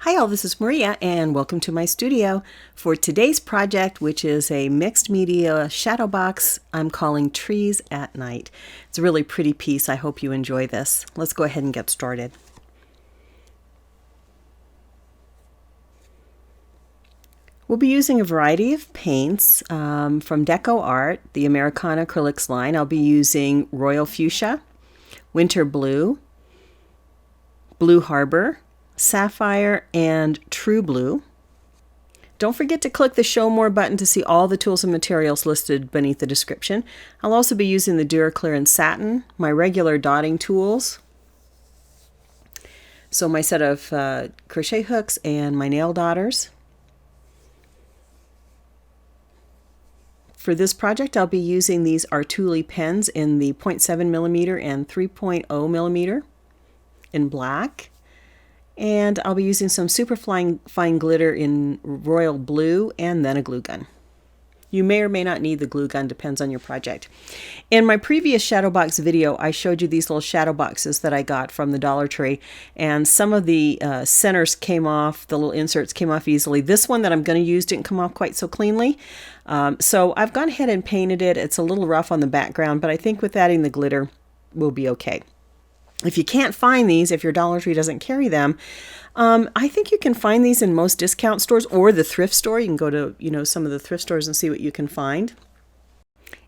Hi all, this is Maria and welcome to my studio. For today's project, which is a mixed media shadow box, I'm calling Trees at Night. It's a really pretty piece. I hope you enjoy this. Let's go ahead and get started. We'll be using a variety of paints from DecoArt, the Americana acrylics line. I'll be using Royal Fuchsia, Winter Blue, Blue Harbor, Sapphire, and True Blue. Don't forget to click the Show More button to see all the tools and materials listed beneath the description. I'll also be using the DuraClear and Satin, my regular dotting tools, so my set of crochet hooks and my nail dotters. For this project, I'll be using these Artuli pens in the 0.7mm and 3.0mm in black. And I'll be using some super fine glitter in royal blue and then a glue gun. You may or may not need the glue gun, depends on your project. In my previous shadow box video, I showed you these little shadow boxes that I got from the Dollar Tree, and some of the centers came off, the little inserts came off easily. This one that I'm going to use didn't come off quite so cleanly, so I've gone ahead and painted it. It's a little rough on the background, but I think with adding the glitter, we'll be okay. If you can't find these, if your Dollar Tree doesn't carry them, I think you can find these in most discount stores or the thrift store. You can go to, some of the thrift stores and see what you can find.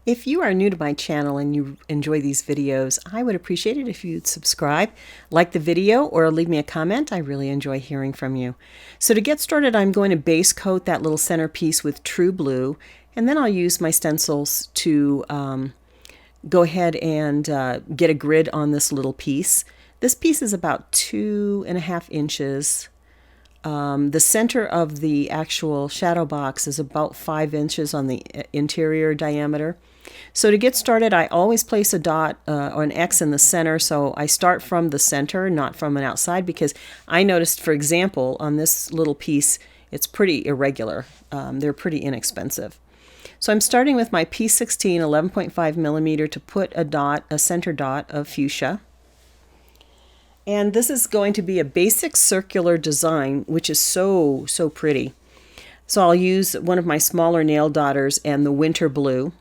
If you are new to my channel and you enjoy these videos, I would appreciate it if you'd subscribe, like the video, or leave me a comment. I really enjoy hearing from you. So to get started, I'm going to base coat that little centerpiece with True Blue, and then I'll use my stencils to go ahead and get a grid on this little piece. This piece is about 2.5 inches. The center of the actual shadow box is about 5 inches on the interior diameter. So to get started, I always place a dot or an X in the center, so I start from the center, not from an outside, because I noticed, for example, on this little piece, it's pretty irregular. They're pretty inexpensive. So I'm starting with my P16 11.5mm to put a center dot of fuchsia. And this is going to be a basic circular design, which is so pretty. So I'll use one of my smaller nail dotters and the winter blue.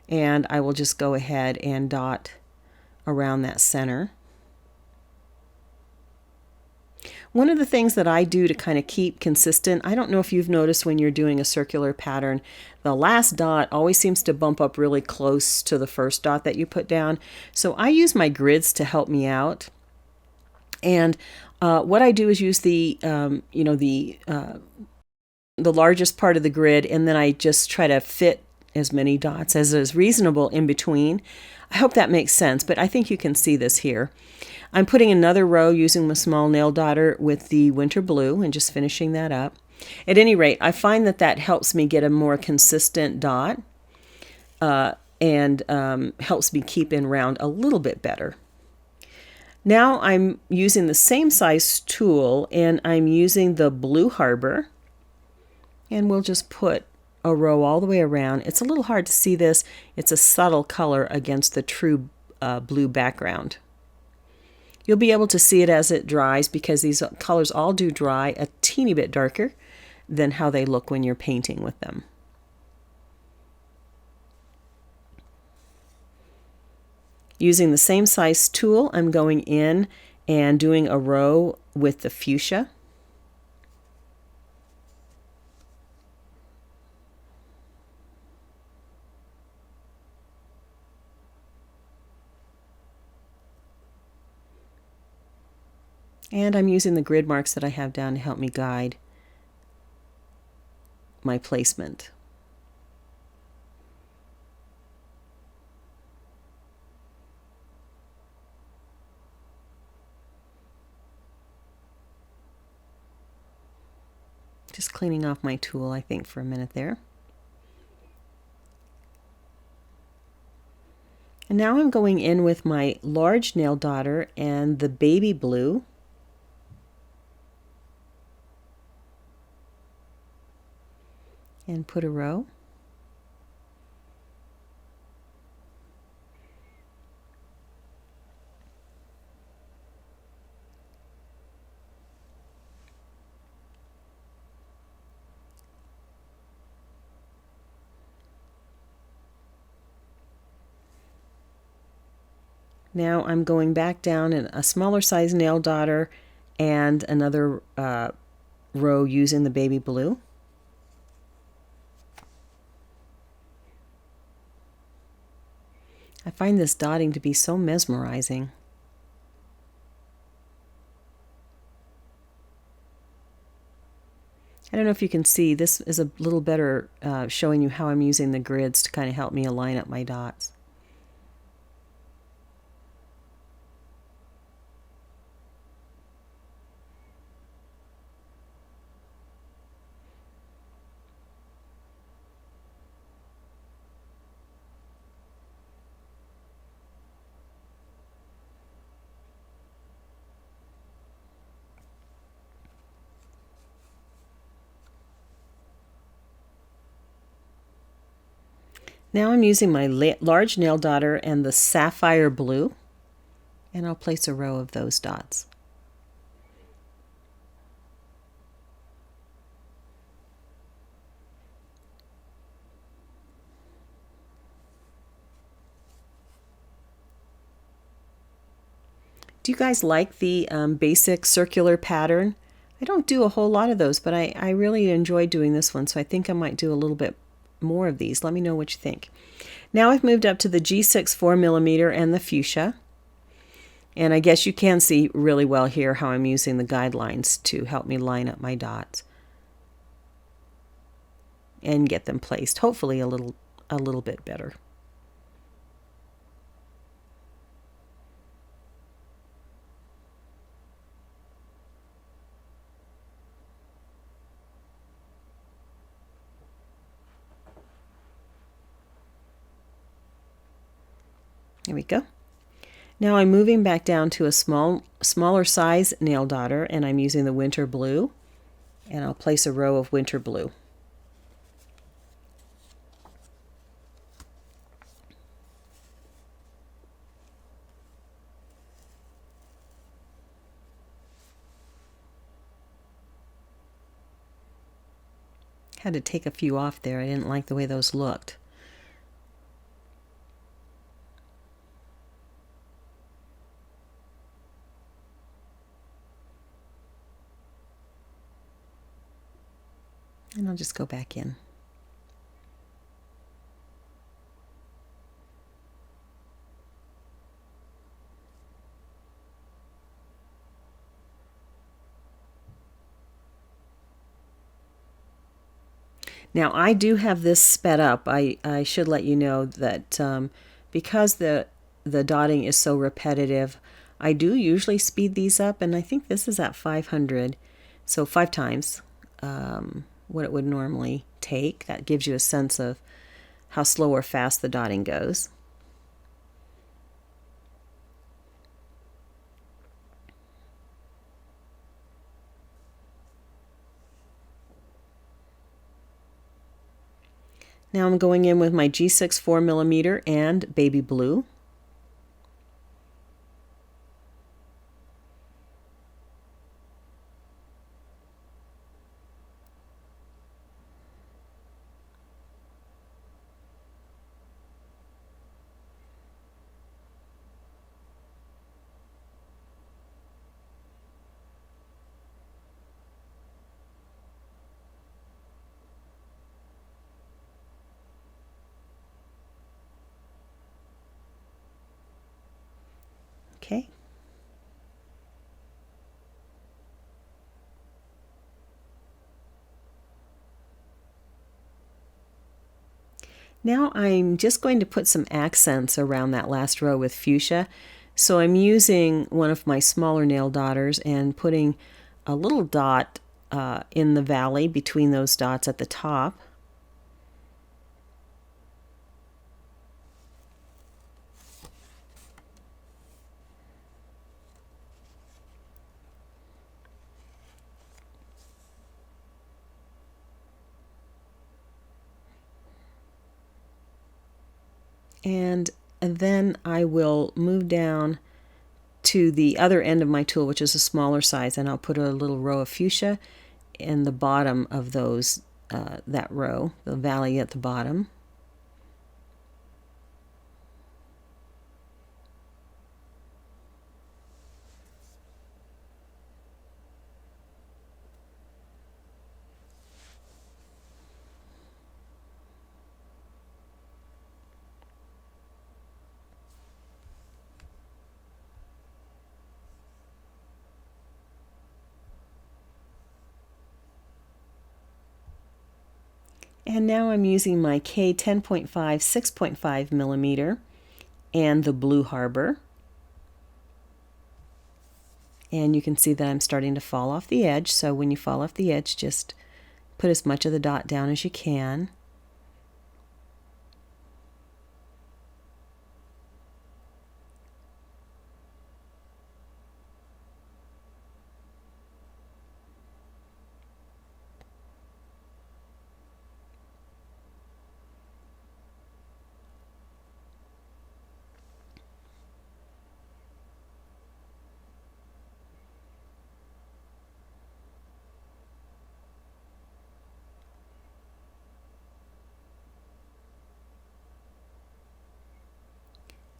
And I will just go ahead and dot around that center. One of the things that I do to kind of keep consistent, I don't know if you've noticed when you're doing a circular pattern, the last dot always seems to bump up really close to the first dot that you put down. So I use my grids to help me out. And what I do is use the largest part of the grid, and then I just try to fit as many dots as is reasonable in between. I hope that makes sense, but I think you can see this here. I'm putting another row using my small nail dotter with the winter blue and just finishing that up. At any rate, I find that helps me get a more consistent dot and helps me keep in round a little bit better. Now I'm using the same size tool, and I'm using the Blue Harbor, and we'll just put a row all the way around. It's a little hard to see this. It's a subtle color against the true blue background. You'll be able to see it as it dries because these colors all do dry a teeny bit darker than how they look when you're painting with them. Using the same size tool, I'm going in and doing a row with the fuchsia. And I'm using the grid marks that I have down to help me guide my placement. Just cleaning off my tool, I think, for a minute there. And now I'm going in with my large nail dotter and the baby blue. And put a row. Now I'm going back down in a smaller size nail daughter and another row using the baby blue. I find this dotting to be so mesmerizing. I don't know if you can see, this is a little better showing you how I'm using the grids to kind of help me align up my dots. Now I'm using my large nail daughter and the sapphire blue, and I'll place a row of those dots. Do you guys like the basic circular pattern? I don't do a whole lot of those, but I really enjoy doing this one, so I think I might do a little bit more of these. Let me know what you think. Now I've moved up to the G6 4mm and the Fuschia. And I guess you can see really well here how I'm using the guidelines to help me line up my dots and get them placed, hopefully a little bit better. There we go. Now I'm moving back down to a smaller size nail daughter, and I'm using the winter blue, and I'll place a row of winter blue. Had to take a few off there. I didn't like the way those looked. And I'll just go back in. Now I do have this sped up. I should let you know that because the dotting is so repetitive, I do usually speed these up, and I think this is at 500, so 5 times what it would normally take. That gives you a sense of how slow or fast the dotting goes. Now I'm going in with my G6 4mm and baby blue. Okay. Now I'm just going to put some accents around that last row with fuchsia. So I'm using one of my smaller nail daughters and putting a little dot in the valley between those dots at the top. And then I will move down to the other end of my tool, which is a smaller size, and I'll put a little row of fuchsia in the bottom of those that row, the valley at the bottom. And now I'm using my K 10.5 6.5 millimeter and the Blue Harbor. And you can see that I'm starting to fall off the edge, so when you fall off the edge, just put as much of the dot down as you can.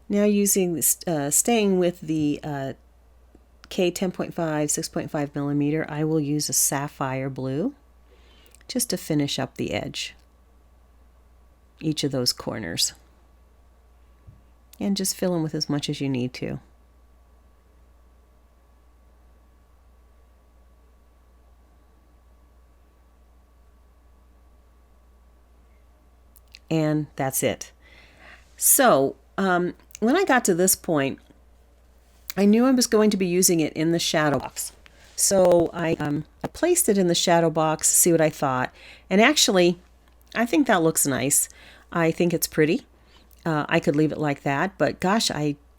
Now staying with the K 10.5 6.5 millimeter, I will use a sapphire blue just to finish up the edge, each of those corners, and just fill in with as much as you need to. And that's it. So when I got to this point, I knew I was going to be using it in the shadow box. So I placed it in the shadow box to see what I thought. And actually, I think that looks nice. I think it's pretty. I could leave it like that, but gosh,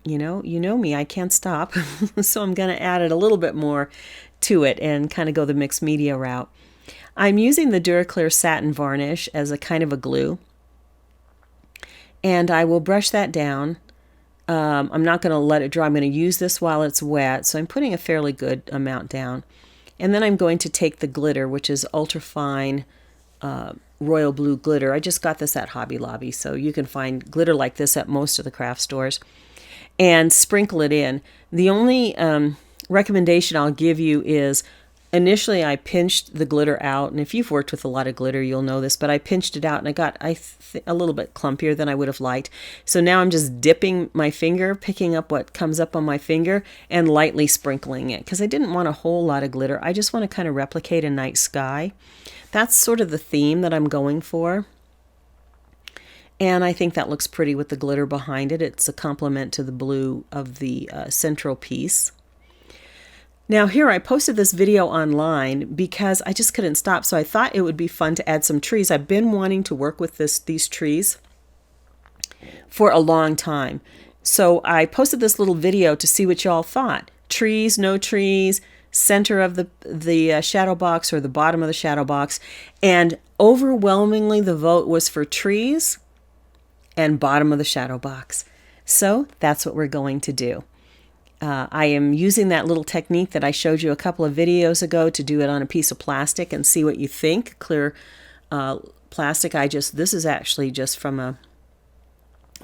you know me, I can't stop. So I'm going to add it a little bit more to it and kind of go the mixed media route. I'm using the DuraClear Satin Varnish as a kind of a glue. And I will brush that down. I'm not going to let it dry. I'm going to use this while it's wet, so I'm putting a fairly good amount down. And then I'm going to take the glitter, which is ultra fine royal blue glitter. I just got this at Hobby Lobby, so you can find glitter like this at most of the craft stores, and sprinkle it in. The only recommendation I'll give you is initially I pinched the glitter out, and if you've worked with a lot of glitter, you'll know this, but I pinched it out and I got a little bit clumpier than I would have liked. So now I'm just dipping my finger, picking up what comes up on my finger, and lightly sprinkling it, because I didn't want a whole lot of glitter. I just want to kind of replicate a night sky. That's sort of the theme that I'm going for. And I think that looks pretty with the glitter behind it. It's a complement to the blue of the central piece. Now here, I posted this video online because I just couldn't stop, so I thought it would be fun to add some trees. I've been wanting to work with these trees for a long time. So I posted this little video to see what y'all thought. Trees, no trees, center of the shadow box or the bottom of the shadow box. And overwhelmingly the vote was for trees and bottom of the shadow box. So that's what we're going to do. I am using that little technique that I showed you a couple of videos ago to do it on a piece of plastic and see what you think. Clear plastic. This is actually just from a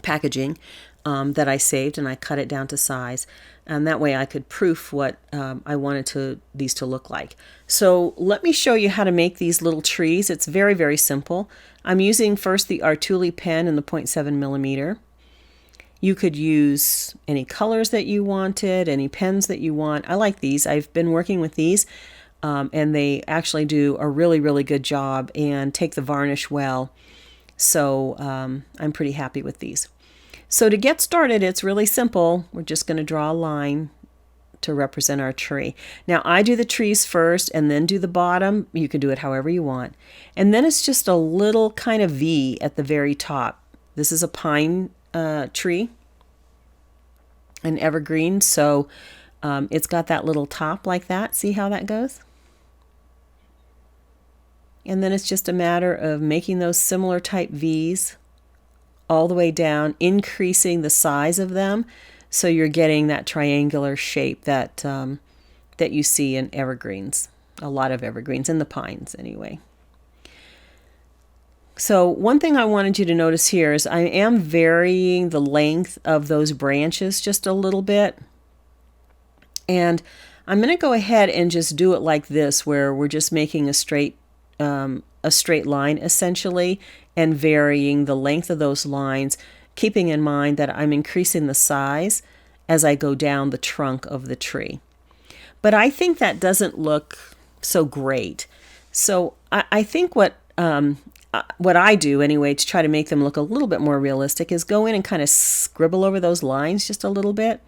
packaging that I saved, and I cut it down to size. And that way I could proof what I wanted these to look like. So let me show you how to make these little trees. It's very, very simple. I'm using first the Acrylic pen in the 0.7 millimeter. You could use any colors that you wanted, any pens that you want. I like these. I've been working with these, and they actually do a really, really good job and take the varnish well. So I'm pretty happy with these. So to get started, it's really simple. We're just going to draw a line to represent our tree. Now I do the trees first and then do the bottom. You can do it however you want. And then it's just a little kind of V at the very top. This is a pine tree, an evergreen, so it's got that little top like that. See how that goes? And then it's just a matter of making those similar type V's all the way down, increasing the size of them so you're getting that triangular shape that that you see in evergreens, a lot of evergreens, in the pines anyway. So one thing I wanted you to notice here is I am varying the length of those branches just a little bit. And I'm going to go ahead and just do it like this, where we're just making a straight line essentially, and varying the length of those lines, keeping in mind that I'm increasing the size as I go down the trunk of the tree. But I think that doesn't look so great. So I think what what I do anyway to try to make them look a little bit more realistic is go in and kind of scribble over those lines just a little bit.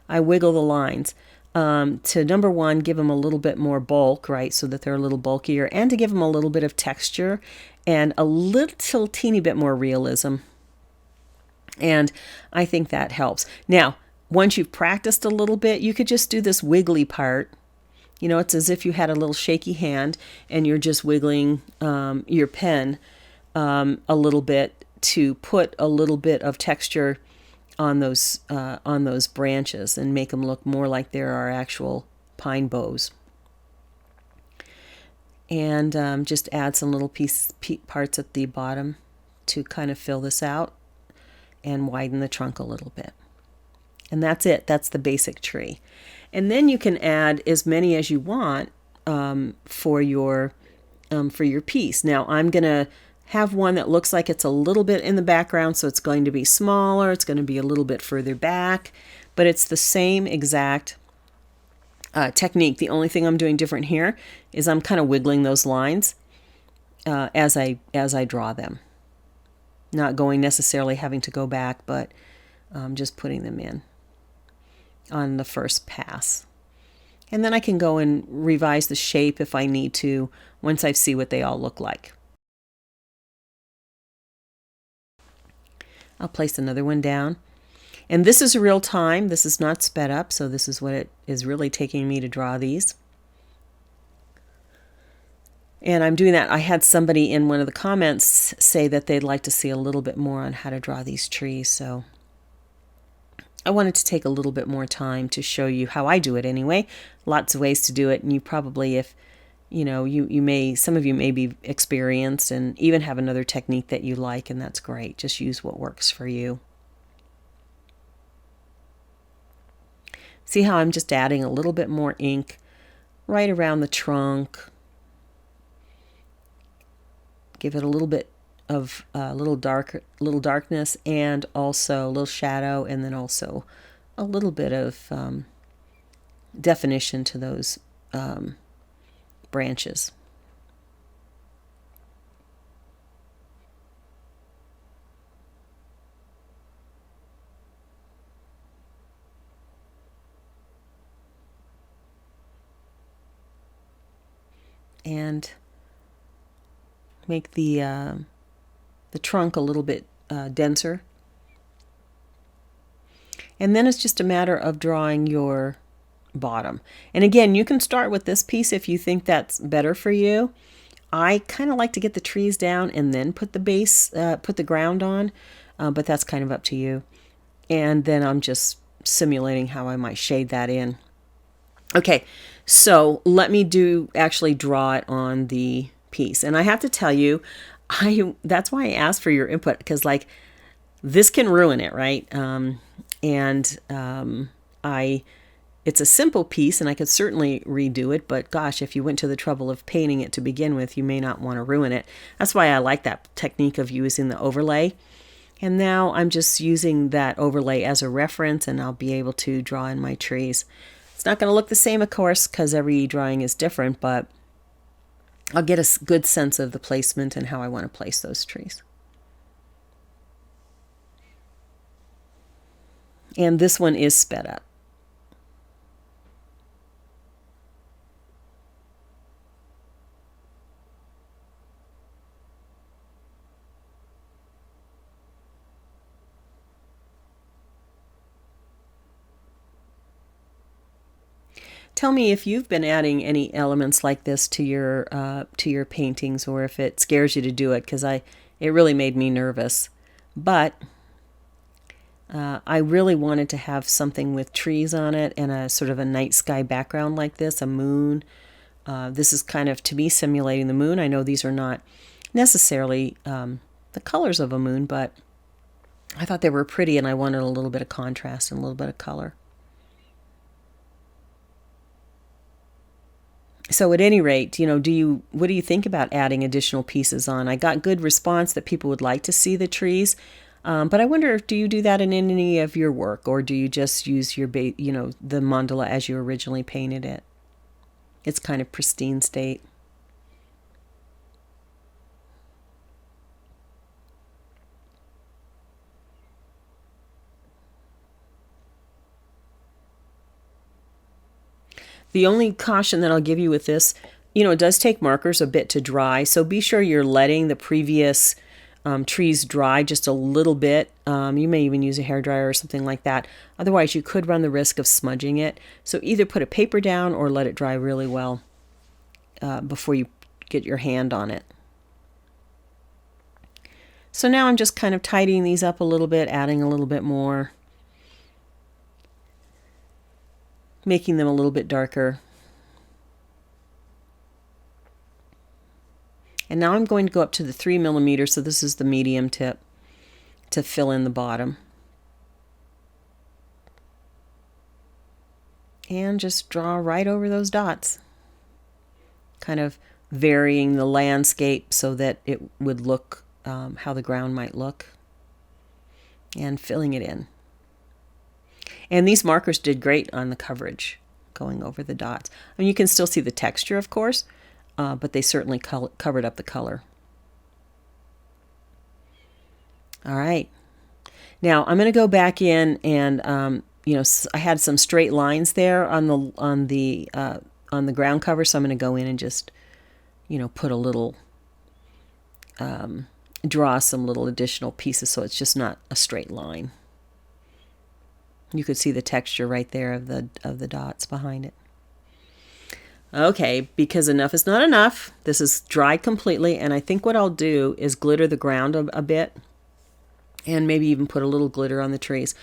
I wiggle the lines to, number one, give them a little bit more bulk, right, so that they're a little bulkier, and to give them a little bit of texture and a little teeny bit more realism. And I think that helps. Now, once you've practiced a little bit, you could just do this wiggly part. You know, it's as if you had a little shaky hand and you're just wiggling your pen a little bit to put a little bit of texture on those branches and make them look more like there are actual pine boughs. And just add some little parts at the bottom to kind of fill this out and widen the trunk a little bit. And that's it. That's the basic tree. And then you can add as many as you want for your piece. Now I'm going to have one that looks like it's a little bit in the background, so it's going to be smaller, it's going to be a little bit further back, but it's the same exact technique. The only thing I'm doing different here is I'm kind of wiggling those lines as I draw them. Not going necessarily having to go back, but just putting them in on the first pass. And then I can go and revise the shape if I need to once I see what they all look like. I'll place another one down. And this is real time. This is not sped up, so this is what it is really taking me to draw these. And I'm doing that. I had somebody in one of the comments say that they'd like to see a little bit more on how to draw these trees, so I wanted to take a little bit more time to show you how I do it anyway. Lots of ways to do it, and you probably, if you know, some of you may be experienced and even have another technique that you like, and that's great. Just use what works for you. See how I'm just adding a little bit more ink right around the trunk. Give it a little bit of little darkness, and also a little shadow, and then also a little bit of definition to those branches. And make the trunk a little bit denser. And then it's just a matter of drawing your bottom. And again, you can start with this piece if you think that's better for you. I kind of like to get the trees down and then put the base, put the ground on, but that's kind of up to you. And then I'm just simulating how I might shade that in. Okay, so let me actually draw it on the piece. And I have to tell you, that's why I asked for your input, because like this can ruin it, right? It's a simple piece and I could certainly redo it, but gosh, if you went to the trouble of painting it to begin with, you may not want to ruin it. That's why I like that technique of using the overlay. And now I'm just using that overlay as a reference, and I'll be able to draw in my trees. It's not going to look the same, of course, because every drawing is different, but I'll get a good sense of the placement and how I want to place those trees. And this one is sped up. Tell me if you've been adding any elements like this to your paintings, or if it scares you to do it, because it really made me nervous. But I really wanted to have something with trees on it and a sort of a night sky background like this, a moon. This is kind of, to me, simulating the moon. I know these are not necessarily the colors of a moon, but I thought they were pretty, and I wanted a little bit of contrast and a little bit of color. So at any rate, you know, what do you think about adding additional pieces on? I got good response that people would like to see the trees, but I wonder, do you do that in any of your work, or do you just use your the mandala as you originally painted it? It's kind of pristine state. The only caution that I'll give you with this, you know, it does take markers a bit to dry, so be sure you're letting the previous trees dry just a little bit. You may even use a hairdryer or something like that. Otherwise, you could run the risk of smudging it. So either put a paper down or let it dry really well before you get your hand on it. So now I'm just kind of tidying these up a little bit, adding a little bit more, making them a little bit darker. And now I'm going to go up to the 3mm, so this is the medium tip, to fill in the bottom. And just draw right over those dots, kind of varying the landscape so that it would look how the ground might look, and filling it in. And these markers did great on the coverage, going over the dots. I mean, you can still see the texture, of course, but they certainly covered up the color. All right. Now I'm going to go back in and you know, I had some straight lines there on the ground cover, so I'm going to go in and just, you know, put a little, draw some little additional pieces so it's just not a straight line. You could see the texture right there of the dots behind it. Okay, because enough is not enough. This is dried completely, and I think what I'll do is glitter the ground a bit, and maybe even put a little glitter on the trees.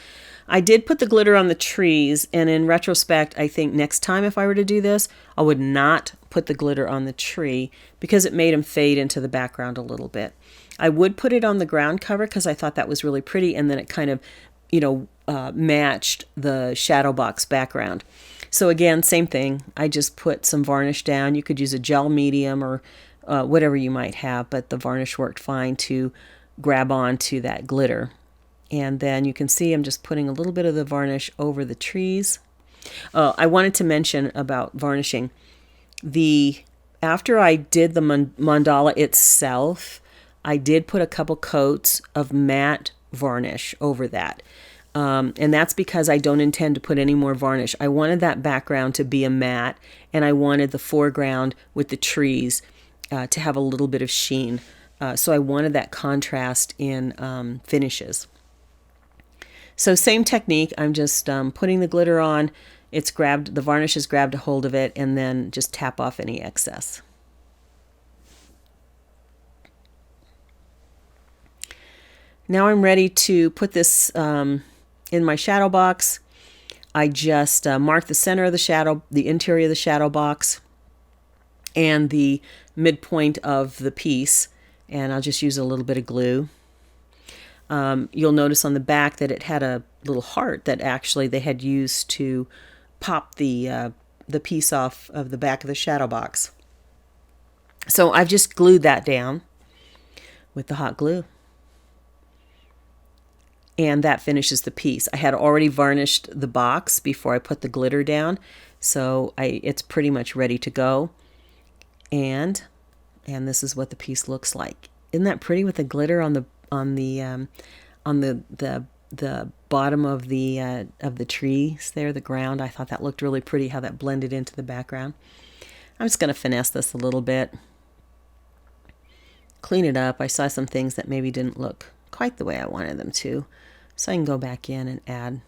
I did put the glitter on the trees, and in retrospect, I think next time if I were to do this, I would not put the glitter on the tree because it made them fade into the background a little bit. I would put it on the ground cover because I thought that was really pretty, and then it kind of, you know, matched the shadow box background. So again, same thing. I just put some varnish down. You could use a gel medium or whatever you might have, but the varnish worked fine to grab onto that glitter. And then you can see I'm just putting a little bit of the varnish over the trees. I wanted to mention about varnishing. After I did the mandala itself, I did put a couple coats of matte varnish over that. And that's because I don't intend to put any more varnish. I wanted that background to be a matte, and I wanted the foreground with the trees to have a little bit of sheen. So I wanted that contrast in finishes. So same technique, I'm just putting the glitter on, the varnish has grabbed a hold of it, and then just tap off any excess. Now I'm ready to put this in my shadow box. I just mark the center of the shadow, the interior of the shadow box, and the midpoint of the piece, and I'll just use a little bit of glue. You'll notice on the back that it had a little heart that actually they had used to pop the piece off of the back of the shadow box. So I've just glued that down with the hot glue. And that finishes the piece. I had already varnished the box before I put the glitter down, so it's pretty much ready to go. And this is what the piece looks like. Isn't that pretty with the glitter on the bottom of the trees there, the ground? I thought that looked really pretty, how that blended into the background. I'm just going to finesse this a little bit, clean it up. I saw some things that maybe didn't look quite the way I wanted them to, so I can go back in and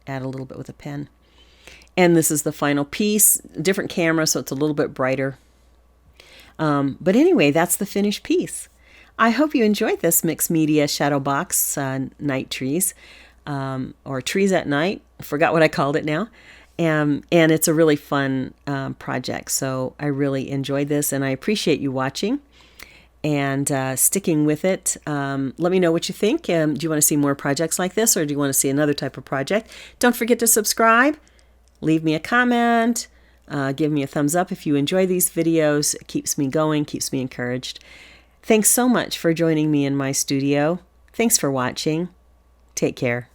add a little bit with a pen. And this is the final piece, different camera, so it's a little bit brighter. But anyway, that's the finished piece. I hope you enjoyed this mixed media shadow box night trees, or trees at night. I forgot what I called it now. And it's a really fun project. So I really enjoyed this, and I appreciate you watching and sticking with it. Let me know what you think. Do you want to see more projects like this, or do you want to see another type of project? Don't forget to subscribe. Leave me a comment. Give me a thumbs up if you enjoy these videos. It keeps me going, keeps me encouraged. Thanks so much for joining me in my studio. Thanks for watching. Take care.